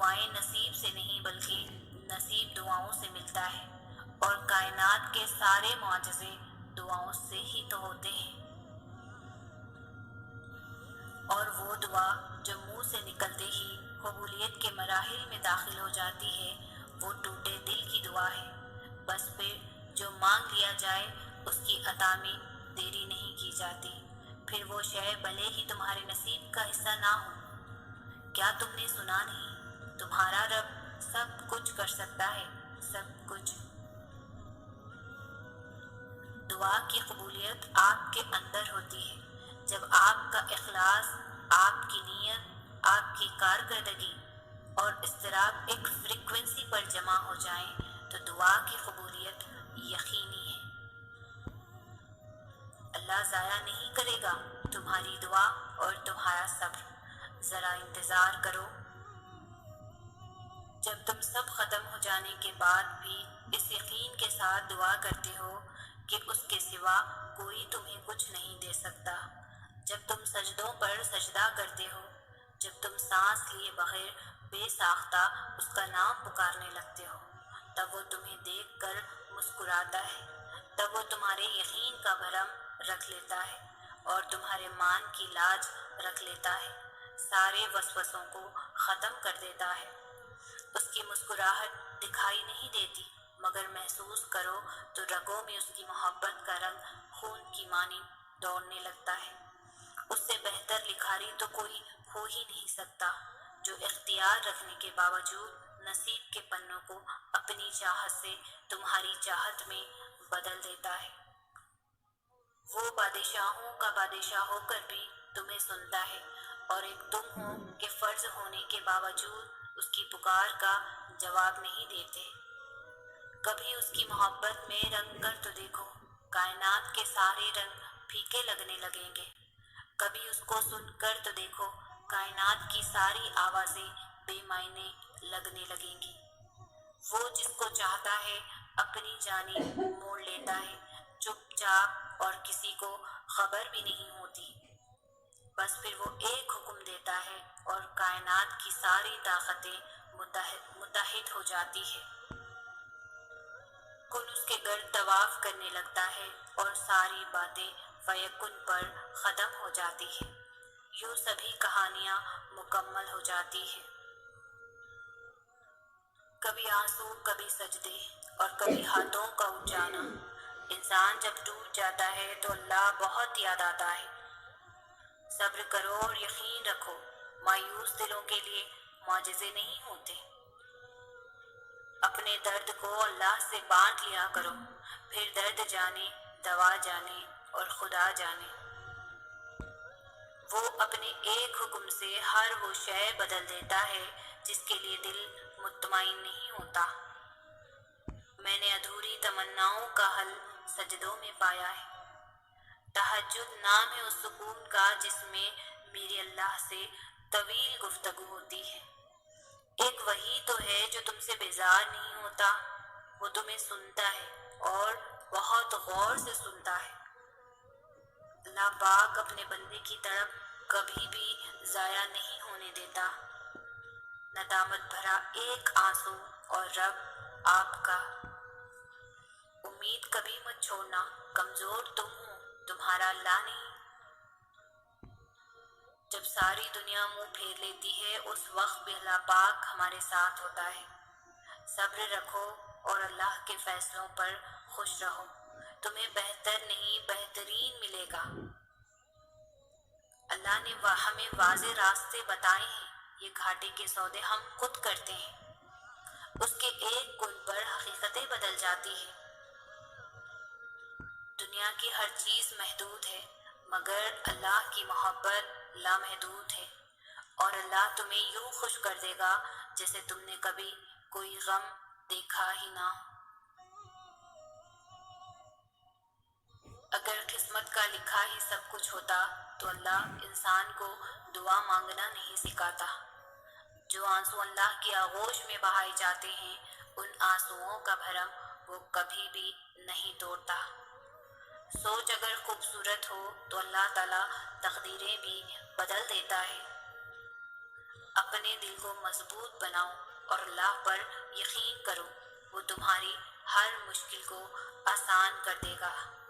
دعائیں نصیب سے نہیں بلکہ نصیب دعاؤں سے ملتا ہے، اور کائنات کے سارے معجزے دعاؤں سے ہی تو ہوتے ہیں۔ اور وہ دعا جو منہ سے نکلتے ہی قبولیت کے مراحل میں داخل ہو جاتی ہے، وہ ٹوٹے دل کی دعا ہے۔ بس پھر جو مانگ لیا جائے اس کی عطا میں دیری نہیں کی جاتی، پھر وہ شے بھلے ہی تمہارے نصیب کا حصہ نہ ہو۔ کیا تم نے سنا نہیں؟ تمہارا رب سب کچھ کر سکتا ہے، سب کچھ۔ دعا کی قبولیت آپ کے اندر ہوتی ہے۔ جب آپ کا اخلاص، آپ کی نیت، آپ کی کارکردگی اور اضطراب ایک فریکوینسی پر جمع ہو جائیں تو دعا کی قبولیت یقینی ہے۔ اللہ ضائع نہیں کرے گا تمہاری دعا اور تمہارا صبر۔ ذرا انتظار کرو۔ جب تم سب ختم ہو جانے کے بعد بھی اس یقین کے ساتھ دعا کرتے ہو کہ اس کے سوا کوئی تمہیں کچھ نہیں دے سکتا، جب تم سجدوں پر سجدہ کرتے ہو، جب تم سانس لیے بغیر بے ساختہ اس کا نام پکارنے لگتے ہو، تب وہ تمہیں دیکھ کر مسکراتا ہے، تب وہ تمہارے یقین کا بھرم رکھ لیتا ہے اور تمہارے مان کی لاج رکھ لیتا ہے، سارے وسوسوں کو ختم کر دیتا ہے۔ اس کی مسکراہٹ دکھائی نہیں دیتی، مگر محسوس کرو تو رگوں میں اس کی محبت کا رنگ خون کی مانند دوڑنے لگتا ہے۔ اس سے بہتر لکھاری تو کوئی ہو ہی نہیں سکتا، جو اختیار رکھنے کے باوجود نصیب کے پنوں کو اپنی چاہت سے تمہاری چاہت میں بدل دیتا ہے۔ وہ بادشاہوں کا بادشاہ ہو کر بھی تمہیں سنتا ہے، اور ایک تم ہو کہ فرض ہونے کے باوجود اس کی پکار کا جواب نہیں دیتے۔ کبھی اس کی محبت میں رنگ کر تو دیکھو، کائنات کے سارے رنگ پھیکے لگنے لگیں گے۔ کبھی اس کو سن کر تو دیکھو، کائنات کی ساری آوازیں بے معنی لگنے لگیں گی۔ وہ جس کو چاہتا ہے اپنی جانب موڑ لیتا ہے، چپ چاپ، اور کسی کو خبر بھی نہیں ہوتی۔ بس پھر وہ ایک حکم دیتا ہے اور کائنات کی ساری طاقتیں متحد ہو جاتی ہے۔ کن اس کے گرد طواف کرنے لگتا ہے اور ساری باتیں فیکن پر ختم ہو جاتی ہے۔ یوں سبھی کہانیاں مکمل ہو جاتی ہیں۔ کبھی آنسو، کبھی سجدے، اور کبھی ہاتھوں کا اٹھ جانا۔ انسان جب ٹوٹ جاتا ہے تو اللہ بہت یاد آتا ہے۔ صبر کرو اور یقین رکھو، مایوس دلوں کے لیے معجزے نہیں ہوتے۔ اپنے درد کو اللہ سے بانٹ لیا کرو، پھر درد جانے، دوا جانے اور خدا جانے۔ وہ اپنے ایک حکم سے ہر وہ شے بدل دیتا ہے جس کے لیے دل مطمئن نہیں ہوتا۔ میں نے ادھوری تمناؤں کا حل سجدوں میں پایا ہے۔ تہجد نام ہے اس سکون کا جس میں میری اللہ سے طویل گفتگو ہوتی ہے۔ ایک وہی تو ہے جو تم سے بیزار نہیں ہوتا، وہ تمہیں سنتا ہے اور بہت غور سے سنتا ہے۔ اللہ پاک اپنے بندے کی طرف کبھی بھی ضائع نہیں ہونے دیتا۔ ندامت بھرا ایک آنسو اور رب آپ کا۔ امید کبھی مت چھوڑنا، کمزور تم ہو، تمہارا اللہ نہیں۔ جب ساری دنیا منہ پھیر لیتی ہے اس وقت بھی اللہ پاک ہمارے ساتھ ہوتا ہے۔ صبر رکھو اور اللہ کے فیصلوں پر خوش رہو، تمہیں بہتر نہیں بہترین ملے گا۔ اللہ نے ہمیں واضح راستے بتائے ہیں، یہ گھاٹے کے سودے ہم خود کرتے ہیں۔ اس کے ایک گل پر حقیقتیں بدل جاتی ہیں۔ دنیا کی ہر چیز محدود ہے، مگر اللہ کی محبت لامحدود ہے، اور اللہ تمہیں یوں خوش کر دے گا جیسے تم نے کبھی کوئی غم دیکھا ہی نہ ہو۔ اگر قسمت کا لکھا ہی سب کچھ ہوتا تو اللہ انسان کو دعا مانگنا نہیں سکھاتا۔ جو آنسو اللہ کی آغوش میں بہائے جاتے ہیں، ان آنسوؤں کا بھرم وہ کبھی بھی نہیں توڑتا۔ سوچ اگر خوبصورت ہو تو اللہ تعالیٰ تقدیریں بھی بدل دیتا ہے۔ اپنے دل کو مضبوط بناؤ اور اللہ پر یقین کرو، وہ تمہاری ہر مشکل کو آسان کر دے گا۔